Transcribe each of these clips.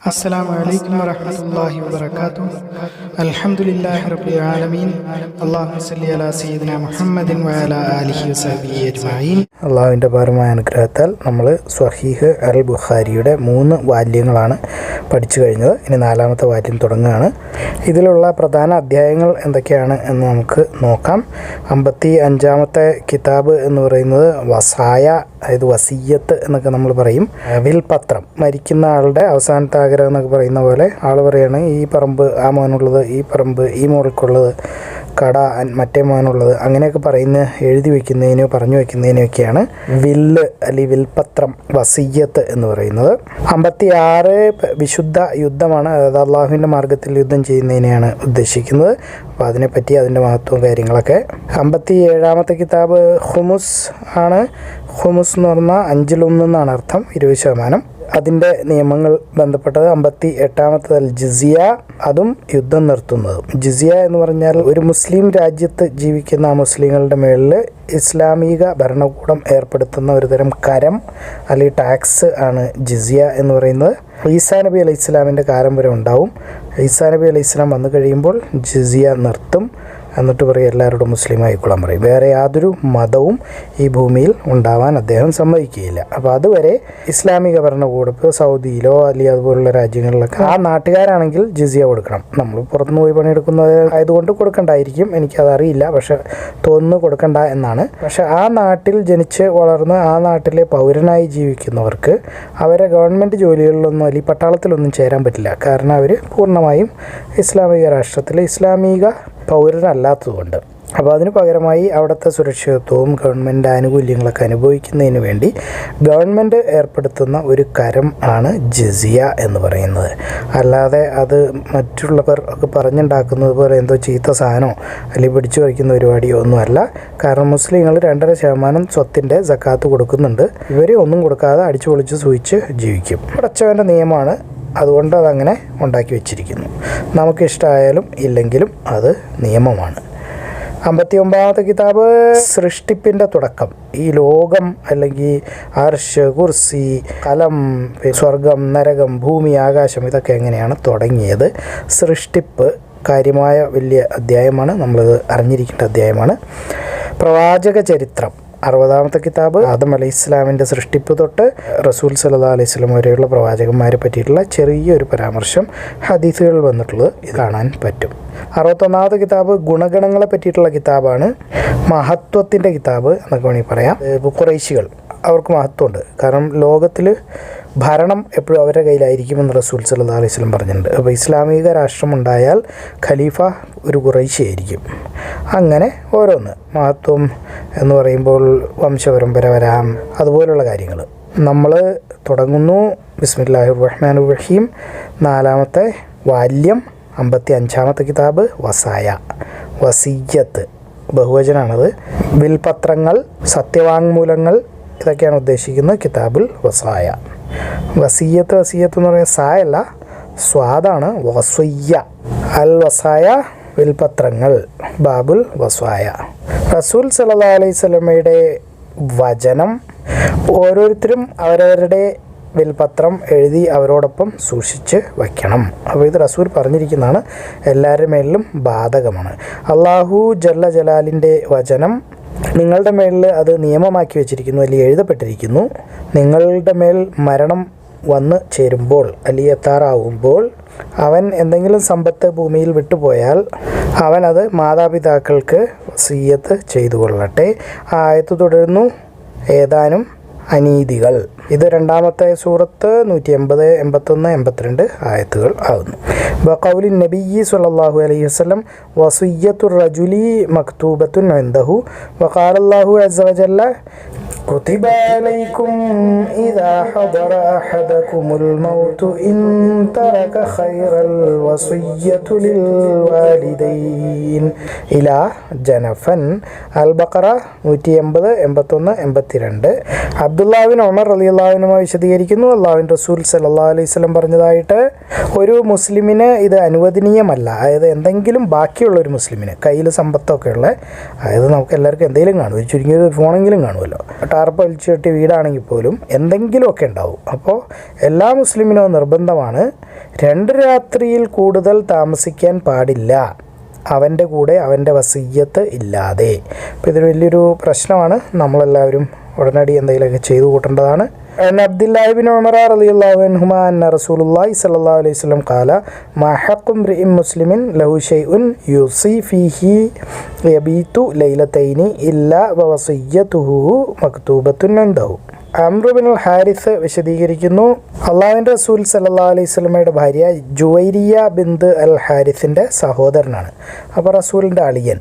അസ്സലാമു അലൈക്കും വറഹ്മത്തുള്ളാഹി വബറകാതുഹു. അൽഹംദുലില്ലാഹി റബ്ബിൽ ആലമീൻ. അല്ലാഹുമ്മ സ്വല്ലി അലാ സയ്യിദിനാ മുഹമ്മദിൻ വഅലാ ആലിഹി വസഹ്ബിഹി അജ്മഈൻ. അള്ളാഹുവിൻ്റെ പരമായ അനുഗ്രഹത്താൽ നമ്മൾ സ്വഹീഹ് അൽ ബുഖാരിയുടെ 3 വാല്യങ്ങളാണ് പഠിച്ചു കഴിഞ്ഞത്. ഇനി 4ാമത്തെ വാല്യം തുടങ്ങുകയാണ്. ഇതിലുള്ള പ്രധാന അധ്യായങ്ങൾ എന്തൊക്കെയാണ് എന്ന് നമുക്ക് നോക്കാം. 55ാമത്തെ കിതാബ് എന്ന് പറയുന്നത് വസായ, അതായത് വസിയ്യത്ത് എന്നൊക്കെ നമ്മൾ പറയും. വിൽപത്രം, മരിക്കുന്ന ആളുടെ അവസാനത്തെ ആഗ്രഹം എന്നൊക്കെ പറയുന്ന പോലെ ആൾ പറയുകയാണ് ഈ പറമ്പ് ആ മോനുള്ളത്, ഈ പറമ്പ് ഈ മോൾക്കുള്ളത്, കട മറ്റേ മോനുള്ളത്, അങ്ങനെയൊക്കെ എഴുതി വയ്ക്കുന്നതിനോ പറഞ്ഞു വയ്ക്കുന്നതിനൊക്കെയാണ് വില്ല് അല്ലെങ്കിൽ വിൽപത്രം, വസിയ്യത്ത് എന്ന് പറയുന്നത്. 56 വിശുദ്ധ യുദ്ധമാണ്, അതായത് അള്ളാഹുവിൻ്റെ മാർഗത്തിൽ യുദ്ധം ചെയ്യുന്നതിനെയാണ് ഉദ്ദേശിക്കുന്നത്. അപ്പോൾ അതിനെപ്പറ്റി അതിൻ്റെ മഹത്വവും കാര്യങ്ങളൊക്കെ. 57ാമത്തെ കിതാബ് ഹുമുസ് ആണ്. ഹുമുസ് എന്ന് പറഞ്ഞാൽ 1/5 എന്നാണ് അർത്ഥം, 20%. അതിൻ്റെ നിയമങ്ങൾ ബന്ധപ്പെട്ടത്. 58ാമത്തത് അൽ ജിസിയ, അതും യുദ്ധം നിർത്തുന്നതും. ജിസിയ എന്ന് പറഞ്ഞാൽ ഒരു മുസ്ലിം രാജ്യത്ത് ജീവിക്കുന്ന ആ മുസ്ലിങ്ങളുടെ മേളിൽ ഇസ്ലാമിക ഭരണകൂടം ഏർപ്പെടുത്തുന്ന ഒരുതരം കരം അല്ലെങ്കിൽ ടാക്സ് ആണ് ജിസിയ എന്ന് പറയുന്നത്. ഈസാ നബി അലൈഹി ഇസ്ലാമിൻ്റെ കാലം വരെ ഉണ്ടാവും. ഈസാ നബി അലൈഹി ഇസ്ലാം വന്നു കഴിയുമ്പോൾ ജിസിയ നിർത്തും. എന്നിട്ട് പറയും എല്ലാവരോടും മുസ്ലിം ആയിക്കൊള്ളാൻ പറയും. വേറെ യാതൊരു മതവും ഈ ഭൂമിയിൽ ഉണ്ടാവാൻ അദ്ദേഹം സമ്മതിക്കുകയില്ല. അപ്പോൾ അതുവരെ ഇസ്ലാമിക ഭരണകൂടം, ഇപ്പോൾ സൗദിയിലോ അല്ലെങ്കിൽ അതുപോലുള്ള രാജ്യങ്ങളിലൊക്കെ ആ നാട്ടുകാരാണെങ്കിൽ ജിസിയ കൊടുക്കണം. നമ്മൾ പുറത്തുനിന്ന് പോയി പണിയെടുക്കുന്നത് ആയതുകൊണ്ട് കൊടുക്കണ്ടായിരിക്കും, എനിക്കതറിയില്ല, പക്ഷെ തോന്നുന്നു കൊടുക്കണ്ട എന്നാണ്. പക്ഷെ ആ നാട്ടിൽ ജനിച്ച് വളർന്ന് ആ നാട്ടിലെ പൗരനായി ജീവിക്കുന്നവർക്ക് അവരെ ഗവൺമെൻറ് ജോലികളിലൊന്നും അല്ലെങ്കിൽ പട്ടാളത്തിലൊന്നും ചേരാൻ പറ്റില്ല. കാരണം അവർ പൂർണ്ണമായും ഇസ്ലാമിക രാഷ്ട്രത്തിലെ ഇസ്ലാമിക പൗരനല്ലാത്തതുകൊണ്ട്. അപ്പോൾ അതിന് പകരമായി അവിടുത്തെ സുരക്ഷിതത്വവും ഗവൺമെൻറ് ആനുകൂല്യങ്ങളൊക്കെ അനുഭവിക്കുന്നതിന് വേണ്ടി ഗവൺമെൻറ് ഏർപ്പെടുത്തുന്ന ഒരു കരം ആണ് ജിസിയ എന്ന് പറയുന്നത്. അല്ലാതെ അത് മറ്റുള്ളവർ ഒക്കെ പറഞ്ഞുണ്ടാക്കുന്നത് പോലെ എന്തോ ചീത്ത സാധനമോ അല്ലെങ്കിൽ പിടിച്ചു വയ്ക്കുന്ന പരിപാടിയോ ഒന്നുമല്ല. കാരണം മുസ്ലിങ്ങൾ 2.5% സ്വത്തിൻ്റെ സക്കാത്ത് കൊടുക്കുന്നുണ്ട്. ഇവർ ഒന്നും കൊടുക്കാതെ അടിച്ചു പൊളിച്ച് സൂഹിച്ച് ജീവിക്കും. പടച്ചവൻ്റെ നിയമമാണ്, അതുകൊണ്ട് അതങ്ങനെ ഉണ്ടാക്കി വെച്ചിരിക്കുന്നു. നമുക്കിഷ്ടമായാലും ഇല്ലെങ്കിലും അത് നിയമമാണ്. 59ാമത്തെ കിതാബ് സൃഷ്ടിപ്പിൻ്റെ തുടക്കം. ഈ ലോകം അല്ലെങ്കിൽ അർശ്, കുർസി, കലം, സ്വർഗം, നരകം, ഭൂമി, ആകാശം, ഇതൊക്കെ എങ്ങനെയാണ് തുടങ്ങിയത്. സൃഷ്ടിപ്പ് കാര്യമായ വലിയ അധ്യായമാണ്, നമ്മളത് അറിഞ്ഞിരിക്കേണ്ട അധ്യായമാണ്. പ്രവാചക ചരിത്രം 60ാമത്തെ കിതാബ് ആദം അലൈഹി ഇസ്ലാമിൻ്റെ സൃഷ്ടിപ്പ് തൊട്ട് റസൂൽ സല്ലല്ലാഹു അലൈഹി വസല്ലം വരെയുള്ള പ്രവാചകന്മാരെ പറ്റിയിട്ടുള്ള ചെറിയൊരു പരാമർശം ഹദീസുകളിൽ വന്നിട്ടുള്ളത് ഇത് കാണാൻ പറ്റും. 61ാമത്തെ കിതാബ് ഗുണഗണങ്ങളെ പറ്റിയിട്ടുള്ള കിതാബാണ്. മഹത്വത്തിൻ്റെ കിതാബ് എന്നൊക്കെ വേണമെങ്കിൽ പറയാം. ഖുറൈശികൾ, അവർക്ക് മഹത്വമുണ്ട്. കാരണം ലോകത്തിൽ ഭരണം എപ്പോഴും അവരുടെ കയ്യിലായിരിക്കുമെന്ന് റസൂൽ സല്ലല്ലാഹു അലൈഹി വസല്ലം പറഞ്ഞിട്ടുണ്ട്. അപ്പോൾ ഇസ്ലാമിക രാഷ്ട്രമുണ്ടായാൽ ഖലീഫ ഒരു ഖുറൈശി ആയിരിക്കും. അങ്ങനെ ഓരോന്ന് മഹത്വം എന്ന് പറയുമ്പോൾ വംശപരമ്പര വരാം, അതുപോലുള്ള കാര്യങ്ങൾ. നമ്മൾ തുടങ്ങുന്നു. ബിസ്മില്ലാഹിർ റഹ്മാനിർ റഹീം. 4ാമത്തെ വാല്യം 55ാമത്തെ കിതാബ് വസായ, വസിയ്യത്ത്, ബഹുവചനാണത്. വിൽപത്രങ്ങൾ, സത്യവാങ്മൂലങ്ങൾ, ഇതൊക്കെയാണ് ഉദ്ദേശിക്കുന്നത് കിതാബുൽ വസായ. വസിയ്യത്ത് എന്ന് പറയുന്നത് സായല്ല, സ്വാദാണ്. വസിയ്യ അൽ വസായ, വിൽപത്രങ്ങൾ, ബാബുൽ വസായ. റസൂൽ സല്ലല്ലാഹു അലൈഹി വസല്ലമയുടെ വചനം ഓരോരുത്തരും അവരവരുടെ വിൽപത്രം എഴുതി അവരോടൊപ്പം സൂക്ഷിച്ച് വയ്ക്കണം. അപ്പോൾ ഇത് റസൂൽ പറഞ്ഞിരിക്കുന്നതാണ്, എല്ലാവരുടെ മേലിലും ബാധകമാണ്. അള്ളാഹു ജല്ല ജലാലിൻ്റെ വചനം നിങ്ങളുടെ മേലിൽ അത് നിയമമാക്കി വെച്ചിരിക്കുന്നു, അല്ലെങ്കിൽ എഴുതപ്പെട്ടിരിക്കുന്നു. നിങ്ങളുടെ മേൽ മരണം വന്ന് ചേരുമ്പോൾ അല്ലെങ്കിൽ എത്താറാവുമ്പോൾ അവൻ എന്തെങ്കിലും സമ്പത്ത് ഭൂമിയിൽ വിട്ടുപോയാൽ അവൻ അത് മാതാപിതാക്കൾക്ക് വസിയ്യത്ത് ചെയ്തു കൊള്ളട്ടെ. ആ ആയത്ത് തുടരുന്നു. ഏതാനും അനീതികൾ. ഇത് 2ാമത്തെ സൂറത്ത് 180, 81, 82 ആയത്തുകൾ ആകുന്നു. വഖൗലി നബിയ്യി സ്വല്ലല്ലാഹു അലൈഹി വസല്ലം വസിയ്യത്തുർ റജുലി മക്തൂബത്തുൻ ഇൻദഹു വഖാലല്ലാഹു അസ്സ വജല്ല കുതിബ അലൈക്കും ഇദാ ഹദറ അഹദകുമുൽ മൗതു ഇൻ തറക ഖൈറൽ വസിയ്യതു ലിൽ വാലിദൈൻ ഇലാ ജനഫൻ. അൽ ബഖറ 180, 81, 82. അബ്ദുല്ലാഹ് ബിൻ ഉമർ റളിയല്ലാഹു റളിയല്ലാഹു അൻഹു വിശദീകരിക്കുന്നു, അല്ലാഹുവിൻ്റെ റസൂൽ സല്ലല്ലാഹു അലൈഹി വസല്ലം പറഞ്ഞതായിട്ട്, ഒരു മുസ്ലിമിന് ഇത് അനുവദനീയമല്ല. അതായത് എന്തെങ്കിലും ബാക്കിയുള്ള ഒരു മുസ്ലിമിന് കയ്യിൽ സമ്പത്തൊക്കെ ഉള്ള, അതായത് നമുക്ക് എല്ലാവർക്കും എന്തെങ്കിലും കാണും, ഒരു ചുരുങ്ങിയൊരു ഫോണെങ്കിലും കാണുമല്ലോ, ടാർപ്പ് വലിച്ചു കെട്ടി വീടാണെങ്കിൽ പോലും എന്തെങ്കിലുമൊക്കെ ഉണ്ടാവും. അപ്പോൾ എല്ലാ മുസ്ലിമിനും നിർബന്ധമാണ് 2 രാത്രിയിൽ കൂടുതൽ താമസിക്കാൻ പാടില്ല അവൻ്റെ കൂടെ അവൻ്റെ വസിയ്യത്ത് ഇല്ലാതെ. അപ്പോൾ ഇതൊരു വലിയൊരു പ്രശ്നമാണ്. നമ്മളെല്ലാവരും ഉടനടി എന്തെങ്കിലുമൊക്കെ ചെയ്തു കൂട്ടേണ്ടതാണ്. അബ്ദുല്ലാഹി ഇബ്നു ഉമർ റളിയല്ലാഹു അൻഹുമാ അന്ന റസൂലുള്ളാഹി സ്വല്ലല്ലാഹു അലൈഹി വസല്ലം ഖാല മാ ഹഖ്ഖു ഇംറിഇൻ മുസ്ലിമിൻ ലഹു ശൈഉൻ യുസി ഫീഹി യബീതു ലൈലതൈനി ഇല്ലാ വവസിയ്യതുഹു മക്തൂബത്തുൻ ഇൻദഹു. അംർ ഇബ്നുൽ ഹാരിസ് വിശദീകരിക്കുന്നു, അള്ളാഹുവിൻ്റെ റസൂൽ സല്ലല്ലാഹു അലൈഹി വസല്ലമയുടെ ഭാര്യ ജുവൈരിയ ബിന്ത് അൽ ഹാരിസിൻ്റെ സഹോദരനാണ്. അപ്പോൾ റസൂലിൻ്റെ അളിയൻ.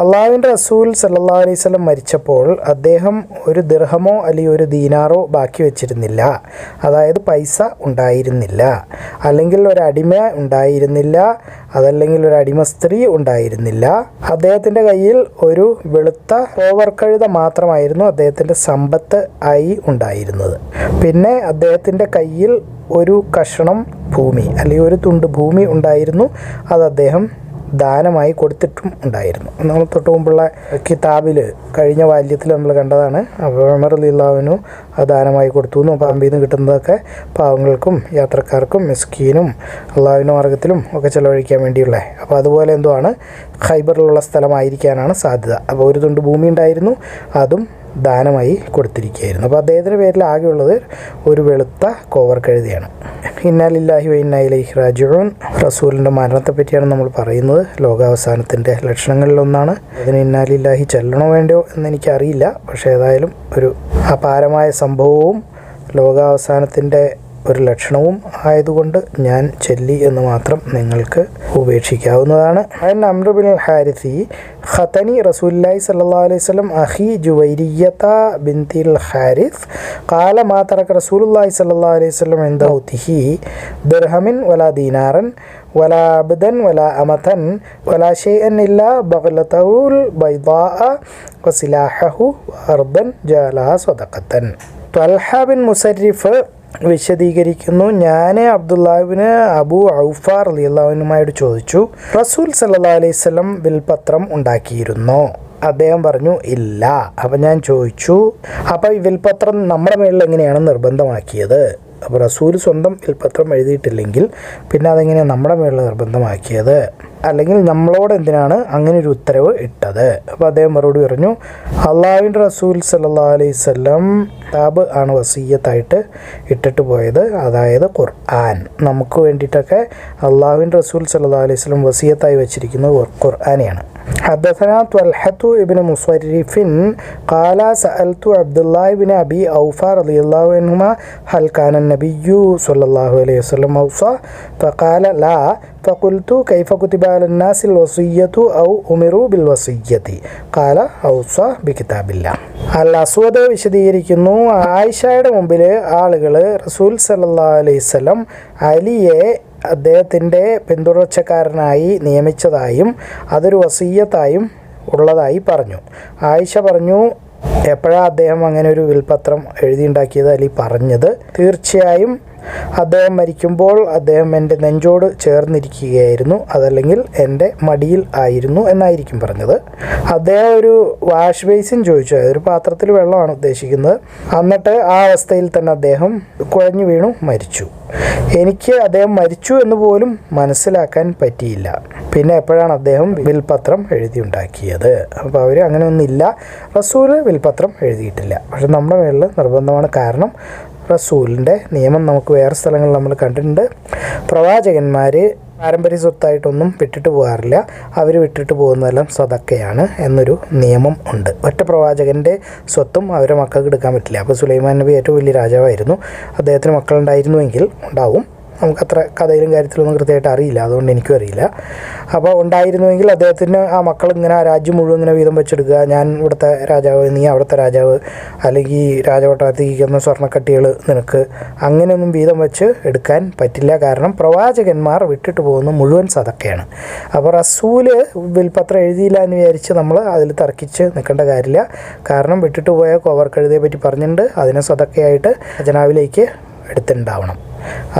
അള്ളാഹുവിൻ്റെ റസൂൽ സല്ലല്ലാഹു അലൈഹി വസല്ലം മരിച്ചപ്പോൾ അദ്ദേഹം ഒരു ദിർഹമോ അല്ലെങ്കിൽ ഒരു ദീനാറോ ബാക്കി വെച്ചിരുന്നില്ല. അതായത് പൈസ ഉണ്ടായിരുന്നില്ല, അല്ലെങ്കിൽ ഒരു അടിമ ഉണ്ടായിരുന്നില്ല, അതല്ലെങ്കിൽ ഒരു അടിമ സ്ത്രീ ഉണ്ടായിരുന്നില്ല. അദ്ദേഹത്തിൻ്റെ കയ്യിൽ ഒരു വെളുത്ത കോവർക്കഴുത മാത്രമായിരുന്നു അദ്ദേഹത്തിൻ്റെ സമ്പത്ത് ആയി ഉണ്ടായിരുന്നത്. പിന്നെ അദ്ദേഹത്തിൻ്റെ കയ്യിൽ ഒരു കഷണം ഭൂമി അല്ലെങ്കിൽ ഒരു തുണ്ട് ഭൂമി ഉണ്ടായിരുന്നു. അത് അദ്ദേഹം ദാനമായി കൊടുത്തിട്ടും ഉണ്ടായിരുന്നു. നമ്മൾ തൊട്ട് മുമ്പുള്ള കിതാബിൽ കഴിഞ്ഞ വാല്യത്തിൽ നമ്മൾ കണ്ടതാണ്. അപ്പോൾ ഉമർ റളിയല്ലാഹു അൻഹു അത് ദാനമായി കൊടുത്തു എന്നും പറമ്പിൽ നിന്ന് കിട്ടുന്നതൊക്കെ പാവങ്ങൾക്കും യാത്രക്കാർക്കും മിസ്കീനും അള്ളാഹുവിൻ്റെ മാർഗ്ഗത്തിലും ഒക്കെ ചിലവഴിക്കാൻ വേണ്ടിയുള്ള. അപ്പോൾ അതുപോലെ എന്തോ ആണ്, ഖൈബറിലുള്ള സ്ഥലമായിരിക്കാനാണ് സാധ്യത. അപ്പോൾ ഒരു തുണ്ട് ഭൂമി ഉണ്ടായിരുന്നു, അതും ദാനമായി കൊടുത്തിരിക്കുകയായിരുന്നു. അപ്പോൾ അദ്ദേഹത്തിൻ്റെ പേരിൽ ആകെയുള്ളത് ഒരു വെളുത്ത കോവർ കഴുതിയാണ്. ഇന്നാ ലില്ലാഹി വ ഇന്നാ ഇലൈഹി റാജിഊൻ. റസൂലിൻ്റെ മരണത്തെ പറ്റിയാണ് നമ്മൾ പറയുന്നത്. ലോകാവസാനത്തിൻ്റെ ലക്ഷണങ്ങളിലൊന്നാണ്. അതിന് ഇന്നാ ലില്ലാഹി ചെല്ലണോ വേണ്ടയോ എന്ന് എനിക്കറിയില്ല. പക്ഷേ ഏതായാലും ഒരു അപാരമായ സംഭവവും ലോകാവസാനത്തിൻ്റെ ഒരു ലക്ഷണവും ആയതുകൊണ്ട് ഞാൻ ചൊല്ലി എന്ന് മാത്രം നിങ്ങൾക്ക് ഉപേക്ഷിക്കാവുന്നതാണ്. അംർ ഇബ്നുൽ ഹാരിസി ഖതനി റസൂലുള്ളാഹി സ്വല്ലല്ലാഹു അലൈഹി വസല്ലം അഖി ജുവൈരിയ്യത ബിൻതിൽ ഹാരിസ് ഖാല മാ തറക റസൂലുള്ളാഹി സ്വല്ലല്ലാഹു അലൈഹി വസല്ലം ഇൻദ മൗതിഹി ദിർഹമിൻ വലാ ദീനാറൻ വലാ അബ്ദൻ വലാ അമതൻ വലാ ഷൈഅൻ ഇല്ലാ ബഗ്ലതഹുൽ ബൈദാഅ വസിലാഹഹു അർദൻ ജഅലഹ സദഖത്തൻ. ത്വൽഹ ബിൻ മുസരിഫ് വിശദീകരിക്കുന്നു, ഞാൻ അബ്ദുല്ലാഹിബ്നു അബൂ ഔഫ റളിയല്ലാഹു അൻഹുമായോട് ചോദിച്ചു, റസൂൽ സല്ലല്ലാഹു അലൈഹി വസല്ലം വിൽപത്രം ഉണ്ടാക്കിയിരുന്നോ? അദ്ദേഹം പറഞ്ഞു ഇല്ല. അപ്പം ഞാൻ ചോദിച്ചു, അപ്പോൾ ഈ വിൽപത്രം നമ്മുടെ മേളിൽ എങ്ങനെയാണ് നിർബന്ധമാക്കിയത്? അപ്പോൾ റസൂൽ സ്വന്തം വിൽപത്രം എഴുതിയിട്ടില്ലെങ്കിൽ പിന്നെ അതെങ്ങനെയാണ് നമ്മുടെ മേളിൽ നിർബന്ധമാക്കിയത്? അല്ലെങ്കിൽ നമ്മളോട് എന്തിനാണ് അങ്ങനെ ഒരു ഉത്തരവ് ഇട്ടത്? അപ്പോൾ അദ്ദേഹം മറുപടി പറഞ്ഞു, അള്ളാഹുവിൻ്റെ റസൂൽ സല്ലല്ലാഹു അലൈഹി വസല്ലം കിതാബ് ആണ് വസിയ്യത്തായിട്ട് ഇട്ടിട്ട് പോയത്, അതായത് ഖുർആൻ. നമുക്ക് വേണ്ടിയിട്ടൊക്കെ അള്ളാഹുവിൻ്റെ റസൂൽ സല്ലല്ലാഹു അലൈഹി വസല്ലം വസിയ്യത്തായി വെച്ചിരിക്കുന്നത് ഖുർആനെയാണ്. حدثنا طلحة ابن مصرف قال سألت عبد الله بن أبي أوفى رضي الله عنهما هل كان النبي صلى الله عليه وسلم أوصى فقال لا فقلت كيف كتب على الناس الوصية أو أمروا بالوصية قال أوصى بكتاب الله. അൽ അസ്വദ് വിശദീകരിക്കുന്നു, ആയിഷയുടെ മുമ്പിൽ ആളുകൾ റസൂൽ സല്ലല്ലാഹു അലൈഹി വസല്ലം അലിയെ അദ്ദേഹത്തിൻ്റെ പിന്തുടർച്ചക്കാരനായി നിയമിച്ചതായും അതൊരു വസിയ്യത്തായും ഉള്ളതായി പറഞ്ഞു. ആയിഷ പറഞ്ഞു, എപ്പോഴാണ് അദ്ദേഹം അങ്ങനെ ഒരു വിൽപത്രം എഴുതിയുണ്ടാക്കിയത് അല്ലെങ്കിൽ പറഞ്ഞത്? തീർച്ചയായും അദ്ദേഹം മരിക്കുമ്പോൾ അദ്ദേഹം എൻ്റെ നെഞ്ചോട് ചേർന്നിരിക്കുകയായിരുന്നു, അതല്ലെങ്കിൽ എൻ്റെ മടിയിൽ ആയിരുന്നു എന്നായിരിക്കും പറഞ്ഞത്. അദ്ദേഹം ഒരു വാഷ് ബേസിൻ ചോദിച്ചു, അതൊരു പാത്രത്തിൽ വെള്ളമാണ് ഉദ്ദേശിക്കുന്നത്. എന്നിട്ട് ആ അവസ്ഥയിൽ തന്നെ അദ്ദേഹം കുഴഞ്ഞു വീണു മരിച്ചു. എനിക്ക് അദ്ദേഹം മരിച്ചു എന്ന് പോലും മനസ്സിലാക്കാൻ പറ്റിയില്ല. പിന്നെ എപ്പോഴാണ് അദ്ദേഹം വിൽപത്രം എഴുതിയുണ്ടാക്കിയത്? അപ്പോൾ അവർ അങ്ങനെയൊന്നുമില്ല, റസൂൽ വിൽപത്രം എഴുതിയിട്ടില്ല. പക്ഷെ നമ്മുടെ മേളിൽ നിർബന്ധമാണ്. കാരണം റസൂലിൻ്റെ നിയമം നമുക്ക് വേറെ സ്ഥലങ്ങളിൽ നമ്മൾ കണ്ടിട്ടുണ്ട്. പ്രവാചകന്മാർ പാരമ്പര്യ സ്വത്തായിട്ടൊന്നും വിട്ടിട്ട് പോകാറില്ല. അവർ വിട്ടിട്ട് പോകുന്നതെല്ലാം സദക്കയാണ് എന്നൊരു നിയമം ഉണ്ട്. ഒറ്റ പ്രവാചകൻ്റെ സ്വത്തും അവരെ മക്കൾക്ക് എടുക്കാൻ പറ്റില്ല. അപ്പോൾ സുലൈമാൻ നബി ഏറ്റവും വലിയ രാജാവായിരുന്നു. അദ്ദേഹത്തിന് മക്കളുണ്ടായിരുന്നുവെങ്കിൽ ഉണ്ടാവും, നമുക്കത്ര കഥയിലും കാര്യത്തിലൊന്നും കൃത്യമായിട്ട് അറിയില്ല, അതുകൊണ്ട് എനിക്കും അറിയില്ല. അപ്പോൾ ഉണ്ടായിരുന്നുവെങ്കിൽ അദ്ദേഹത്തിന് ആ മക്കൾ ഇങ്ങനെ ആ രാജ്യം മുഴുവൻ ഇങ്ങനെ വീതം വെച്ചെടുക്കുക, ഞാൻ ഇവിടുത്തെ രാജാവ്, നീ അവിടുത്തെ രാജാവ്, അല്ലെങ്കിൽ രാജകൊട്ടാരത്തിരിക്കുന്ന സ്വർണ്ണക്കട്ടികൾ നിനക്ക്, അങ്ങനെയൊന്നും വീതം വെച്ച് എടുക്കാൻ പറ്റില്ല. കാരണം പ്രവാചകന്മാർ വിട്ടിട്ട് പോകുന്ന മുഴുവൻ സദക്കയാണ്. അപ്പോൾ റസൂല് വിൽപത്രം എഴുതിയില്ല എന്ന് വിചാരിച്ച് നമ്മൾ അതിൽ തർക്കിച്ച് നിൽക്കേണ്ട കാര്യമില്ല. കാരണം വിട്ടിട്ട് പോയ കോവർക്കഴുതിയെ പറ്റി പറഞ്ഞിട്ടുണ്ട്, അതിനെ സദക്കയായിട്ട് ഖജനാവിലേക്ക് എടുത്തിട്ടുണ്ടാവണം.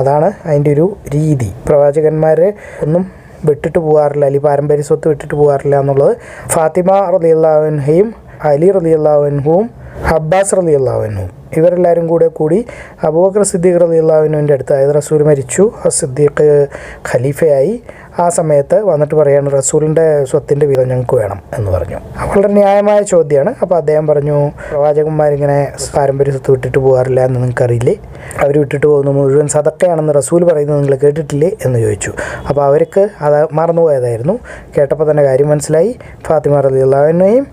അതാണ് അതിൻ്റെ ഒരു രീതി. പ്രവാചകന്മാർ ഒന്നും വിട്ടിട്ട് പോകാറില്ല, അല്ലെങ്കിൽ പാരമ്പര്യ സ്വത്ത് വിട്ടിട്ട് പോകാറില്ല എന്നുള്ളത് ഫാത്തിമ റളിയല്ലാഹു അൻഹയും അലി റളിയല്ലാഹു അൻഹുവും അബ്ബാസ് റളിയല്ലാഹു അൻഹുവും ഇവരെല്ലാവരും കൂടി അബൂബക്കർ സിദ്ദീഖ് റളിയല്ലാഹു അൻഹുവിൻ്റെ അടുത്ത്, അതായത് റസൂൽ മരിച്ചു, സിദ്ദീഖ് ഖലീഫയായി, ആ സമയത്ത് വന്നിട്ട് പറയാണ് റസൂലിൻ്റെ സ്വത്തിൻ്റെ വീതം ഞങ്ങൾക്ക് വേണം എന്ന് പറഞ്ഞു. വളരെ ന്യായമായ ചോദ്യമാണ്. അപ്പോൾ അദ്ദേഹം പറഞ്ഞു, പ്രവാചകന്മാരിങ്ങനെ പാരമ്പര്യ സ്വത്ത് വിട്ടിട്ട് പോകാറില്ല എന്ന് നിങ്ങൾക്കറിയില്ലേ, അവർ വിട്ടിട്ട് പോകുന്ന മുഴുവൻ സദക്കയാണെന്ന് റസൂൽ പറയുന്നത് നിങ്ങൾ കേട്ടിട്ടില്ലേ എന്ന് ചോദിച്ചു. അപ്പോൾ അവർക്ക് അത് മറന്നുപോയതായിരുന്നു. കേട്ടപ്പോൾ തന്നെ കാര്യം മനസ്സിലായി. ഫാത്തിമ റളിയല്ലാഹു അൻഹയും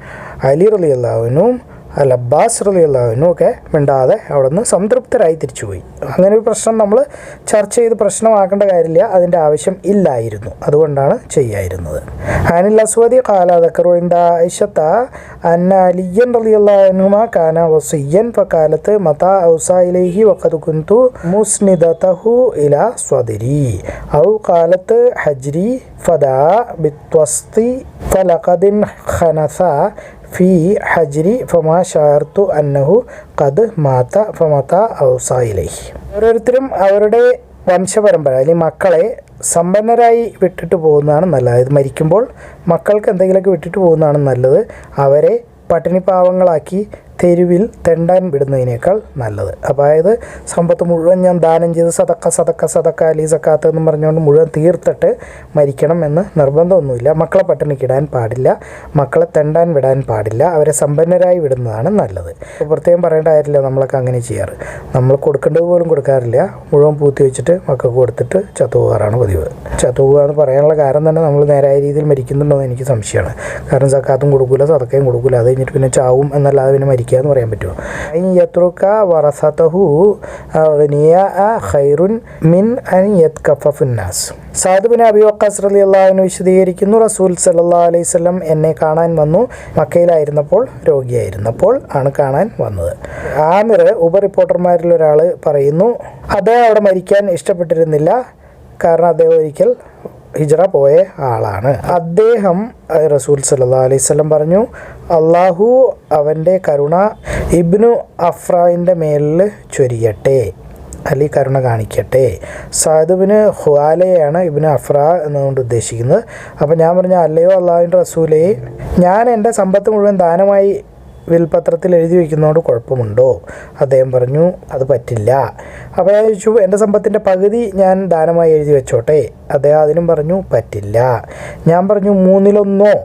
അലി റളിയല്ലാഹു അൻഹുവും അബ്ബാസ് റളിയല്ലാഹു അൻഹു ഒക്കെ മിണ്ടാതെ അവിടെ നിന്ന് സംതൃപ്തരായി തിരിച്ചുപോയി. അങ്ങനെ ഒരു പ്രശ്നം നമ്മൾ ചർച്ച ചെയ്ത് പ്രശ്നമാക്കേണ്ട കാര്യമില്ല, അതിൻ്റെ ആവശ്യം ഇല്ലായിരുന്നു, അതുകൊണ്ടാണ് ചെയ്യായിരുന്നത്. അനിൽ അസ്വദി ഖാല ദക്കറു ഇൻദ ആയിഷത അന്ന അലിയൻ റളിയല്ലാഹു അൻഹുമാ കാന വസിയ്യൻ ഫഖാലത്ത് മതാ ഔസാ ഇലൈഹി വഖദ് കുൻതു മുസ്നിദതഹു ഇലാ സ്വദരി ഔ ഖാലത്ത് ഹജ്രി ഫദാ ബിത്വസ്തി ഫലഖദിൻ ഖനസ ഫി ഹജ്രി ഫമാ ഷഅർതു അന്നഹു ഖദ് മാത ഫമത ഔസായിലൈഹി. ഓരോരുത്തരും അവരുടെ വംശപരമ്പര അല്ലെങ്കിൽ മക്കളെ സമ്പന്നരായി വിട്ടിട്ട് പോകുന്നതാണ് നല്ലത്. അതായത് മരിക്കുമ്പോൾ മക്കൾക്ക് എന്തെങ്കിലുമൊക്കെ വിട്ടിട്ട് പോകുന്നതാണ് നല്ലത്. അവരെ പട്ടിണിപ്പാവങ്ങളാക്കി തെരുവിൽ തെണ്ടാൻ വിടുന്നതിനേക്കാൾ നല്ലത്. അതായത് സമ്പത്ത് മുഴുവൻ ഞാൻ ദാനം ചെയ്ത് സദക്ക അലി സക്കാത്ത് എന്നും പറഞ്ഞുകൊണ്ട് മുഴുവൻ തീർത്തിട്ട് മരിക്കണം എന്ന് നിർബന്ധമൊന്നുമില്ല. മക്കളെ പട്ടിണിക്കിടാൻ പാടില്ല, മക്കളെ തെണ്ടാൻ വിടാൻ പാടില്ല, അവരെ സമ്പന്നരായി വിടുന്നതാണ് നല്ലത്. അപ്പോൾ പ്രത്യേകം പറയേണ്ട കാര്യമില്ല, നമ്മളൊക്കെ അങ്ങനെ ചെയ്യാറ്. നമ്മൾ കൊടുക്കേണ്ടത് പോലും കൊടുക്കാറില്ല, മുഴുവൻ പൂത്തി വെച്ചിട്ട് മക്കൾക്ക് കൊടുത്തിട്ട് ചത്തുപോകാറാണ് പതിവ്. ചത്തുപോകുക എന്ന് പറയാനുള്ള കാരണം തന്നെ നമ്മൾ നേരായ രീതിയിൽ മരിക്കുന്നുണ്ടോ എന്ന് എനിക്ക് സംശയമാണ്. കാരണം സക്കാത്തും കൊടുക്കില്ല, സദക്കയും കൊടുക്കില്ല, അത് കഴിഞ്ഞിട്ട് പിന്നെ ചാവും എന്നല്ലാതെ പിന്നെ എന്ന് പറയാൻ പറ്റുമോ? യത്രുക വറസതഹു ഖൈറുൻ മിൻ അൻ യത്കഫഫുൻ നാസ്. സഅദ് ബിൻ അബി വഖാസ് റളിയല്ലാഹു അൻഹു വിശദീകരിക്കുന്നു, റസൂൽ സല്ലല്ലാഹു അലൈഹി വസല്ലം എന്നെ കാണാൻ വന്നു. മക്കയിലായിരുന്നപ്പോൾ, രോഗിയായിരുന്നപ്പോൾ ആണ് കാണാൻ വന്നത്. ആമിർ ഉപ റിപ്പോർട്ടർമാരിൽ ഒരാൾ പറയുന്നു, അദ്ദേഹം അവിടെ മരിക്കാൻ ഇഷ്ടപ്പെട്ടിരുന്നില്ല, കാരണം അദ്ദേഹം ഒരിക്കൽ ഹിജ്റ പോയ ആളാണ്. അദ്ദേഹം റസൂൽ സല്ലല്ലാഹു അലൈഹി വസല്ലം പറഞ്ഞു, അള്ളാഹു അവൻ്റെ കരുണ ഇബ്നു അഫ്രാവിൻ്റെ മേലിൽ ചൊരിയട്ടെ, അല്ലെങ്കിൽ കരുണ കാണിക്കട്ടെ. സഅദ് ബിൻ ഖുവാലയാണ് ഇബ്നു അഫ്ര എന്നുകൊണ്ട് ഉദ്ദേശിക്കുന്നത്. അപ്പോൾ ഞാൻ പറഞ്ഞു, അല്ലയോ അള്ളാഹുവിൻ്റെ റസൂലേ, ഞാൻ എൻ്റെ സമ്പത്ത് മുഴുവൻ ദാനമായി വിൽപത്രത്തിൽ എഴുതി വയ്ക്കുന്നതുകൊണ്ട് കുഴപ്പമുണ്ടോ? അദ്ദേഹം പറഞ്ഞു, അത് പറ്റില്ല. അപ്പോൾ ഞാൻ ചോദിച്ചു, എൻ്റെ സമ്പത്തിൻ്റെ പകുതി ഞാൻ ദാനമായി എഴുതി വെച്ചോട്ടെ? അദ്ദേഹം അതിനും പറഞ്ഞു, പറ്റില്ല. ഞാൻ പറഞ്ഞു, 1/3?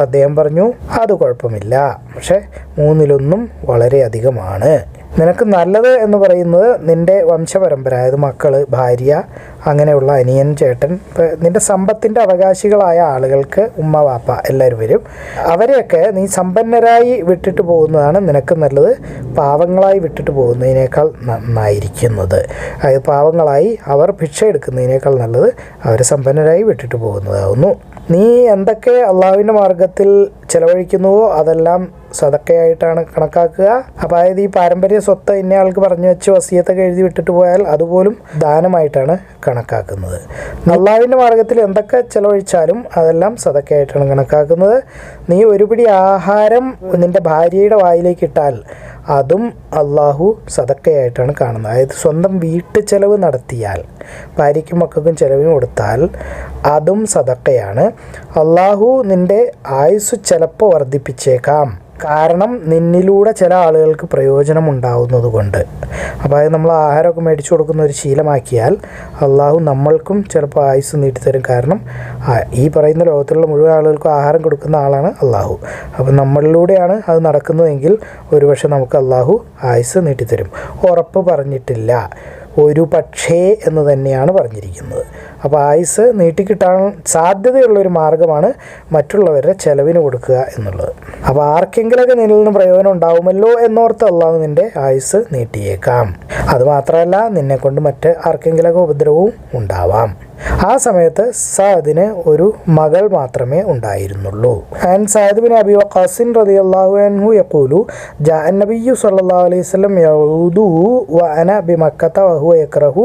അദ്ദേഹം പറഞ്ഞു, അത് കുഴപ്പമില്ല, പക്ഷേ 1/3 വളരെ അധികമാണ്. നിനക്ക് നല്ലത് എന്ന് പറയുന്നത് നിൻ്റെ വംശപരമ്പര, അതായത് മക്കൾ, ഭാര്യ, അങ്ങനെയുള്ള അനിയൻ, ചേട്ടൻ, നിൻ്റെ സമ്പത്തിൻ്റെ അവകാശികളായ ആളുകൾക്ക് ഉമ്മ, വാപ്പ എല്ലാവരും വരും. അവരെയൊക്കെ നീ സമ്പന്നരായി വിട്ടിട്ട് പോകുന്നതാണ് നിനക്ക് നല്ലത്, പാവങ്ങളായി വിട്ടിട്ട് പോകുന്നതിനേക്കാൾ നന്നായിരിക്കുന്നത്. അതായത് പാവങ്ങളായി അവർ ഭിക്ഷ എടുക്കുന്നതിനേക്കാൾ നല്ലത് അവരെ സമ്പന്നരായി വിട്ടിട്ട് പോകുന്നതാകുന്നു. നീ എന്തൊക്കെ അള്ളാഹുവിൻ്റെ മാർഗത്തിൽ ചെലവഴിക്കുന്നുവോ അതെല്ലാം സദക്കയായിട്ടാണ് കണക്കാക്കുക. അപ്പോൾ അതായത് ഈ പാരമ്പര്യ സ്വത്ത് ഇന്നയാൾക്ക് പറഞ്ഞു വെച്ച് വസിയത്തൊക്കെ എഴുതി വിട്ടിട്ട് പോയാൽ അതുപോലും ദാനമായിട്ടാണ് കണക്കാക്കുന്നത്. അള്ളാഹുവിൻ്റെ മാർഗത്തിൽ എന്തൊക്കെ ചെലവഴിച്ചാലും അതെല്ലാം സദക്കയായിട്ടാണ് കണക്കാക്കുന്നത്. നീ ഒരു പിടി ആഹാരം നിൻ്റെ ഭാര്യയുടെ വായിലേക്ക് ഇട്ടാൽ അതും അള്ളാഹു സദക്കയായിട്ടാണ് കാണുന്നത്. അതായത് സ്വന്തം വീട്ടു ചെലവ് നടത്തിയാൽ, ഭാര്യയ്ക്കും മക്കൾക്കും ചെലവിന് കൊടുത്താൽ അതും സദക്കയാണ്. അള്ളാഹു നിൻ്റെ ആയുസ് ചിലപ്പോൾ വർദ്ധിപ്പിച്ചേക്കാം, കാരണം നിന്നിലൂടെ ചില ആളുകൾക്ക് പ്രയോജനം ഉണ്ടാവുന്നത് കൊണ്ട്. അപ്പോൾ അത് നമ്മൾ ആഹാരമൊക്കെ മേടിച്ചു കൊടുക്കുന്ന ഒരു ശീലമാക്കിയാൽ അള്ളാഹു നമ്മൾക്കും ചിലപ്പോൾ ആയുസ് നീട്ടിത്തരും. കാരണം ഈ പറയുന്ന ലോകത്തിലുള്ള മുഴുവൻ ആളുകൾക്കും ആഹാരം കൊടുക്കുന്ന ആളാണ് അള്ളാഹു. അപ്പോൾ നമ്മളിലൂടെയാണ് അത് നടക്കുന്നതെങ്കിൽ ഒരുപക്ഷെ നമുക്ക് അള്ളാഹു ആയുസ് നീട്ടിത്തരും. ഉറപ്പ് പറഞ്ഞിട്ടില്ല. ഒരു പക്ഷേ എന്ന് തന്നെയാണ് പറഞ്ഞിരിക്കുന്നത്. അപ്പോൾ ആയുസ് നീട്ടിക്കിട്ടാൻ സാധ്യതയുള്ളൊരു മാർഗ്ഗമാണ് മറ്റുള്ളവരുടെ ചെലവിന് കൊടുക്കുക എന്നുള്ളത്. അപ്പോൾ ആർക്കെങ്കിലൊക്കെ നിന്നിൽ നിന്ന് പ്രയോജനം ഉണ്ടാവുമല്ലോ എന്നോർത്ത് അള്ളാഹു നിൻ്റെ ആയുസ് നീട്ടിയേക്കാം. അതുമാത്രമല്ല, നിന്നെക്കൊണ്ട് മറ്റ് ആർക്കെങ്കിലൊക്കെ ഉപദ്രവവും ഉണ്ടാവാം. ആ സമയത്ത് സഅദിന് ഒരു മകൾ മാത്രമേ ഉണ്ടായിരുന്നുള്ളൂ. ആൻ സഅദ് ബിൻ അബി വഖാസ് റളിയല്ലാഹു അൻഹു യഖൂലു ജാഅ നബിയ്യു സ്വല്ലല്ലാഹു അലൈഹി വസല്ലം യഊദു വഅന ബിമക്കത വഹുവ യക്റഹു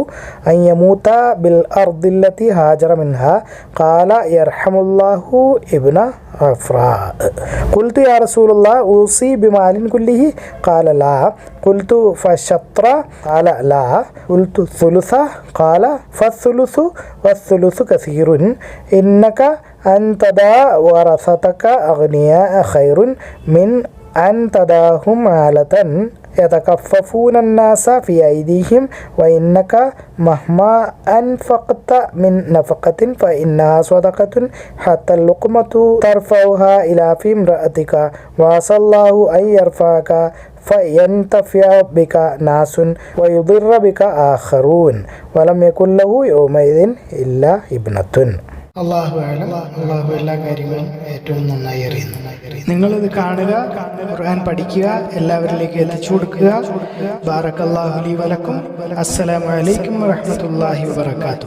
അൻ യമൂത ബിൽ അർദില്ലതി ഹാജറ മിൻഹാ ഖാല യർഹമുല്ലാഹു ഇബ്ന അഫ്രാ. ഖുൽതു യാ റസൂലല്ലാഹ് ഊസി ബിമാലിൻ കുല്ലിഹി ഖാല ലാ. ഖുൽതു ഫശത്ര ഖാല ലാ. ഖുൽതു സുലുസ ഖാല ഫസുലുസു വസ്സുലുസു കസീറുൻ ഇന്നക അൻ തദാ വറസതക അഗ്നിയാ ഖൈറുൻ മിൻ അൻ തദാഹും ആലതൻ يتكففون الناس في أيديهم وإنك مهما أنفقت من نفقة فإنها صدقة حتى اللقمة ترفعها إلى في امرأتك وعسى الله أن يرفعك فينتفع بك ناس ويضر بك آخرون ولم يكن له يومئذ إلا ابنة. അള്ളാഹു അഅലം. അള്ളാഹു എല്ലാ കാര്യങ്ങളും ഏറ്റവും നന്നായി അറിയുന്നു. നിങ്ങളിത് കാണുക, ഖുർആൻ പഠിക്കുക, എല്ലാവരിലേക്ക് എത്തിച്ചു കൊടുക്കുക. ബാറക്കല്ലാഹു ലി വലക്കും. അസ്സലാമു അലൈക്കും വറഹ്മത്തുള്ളാഹി വബറകാതുഹു.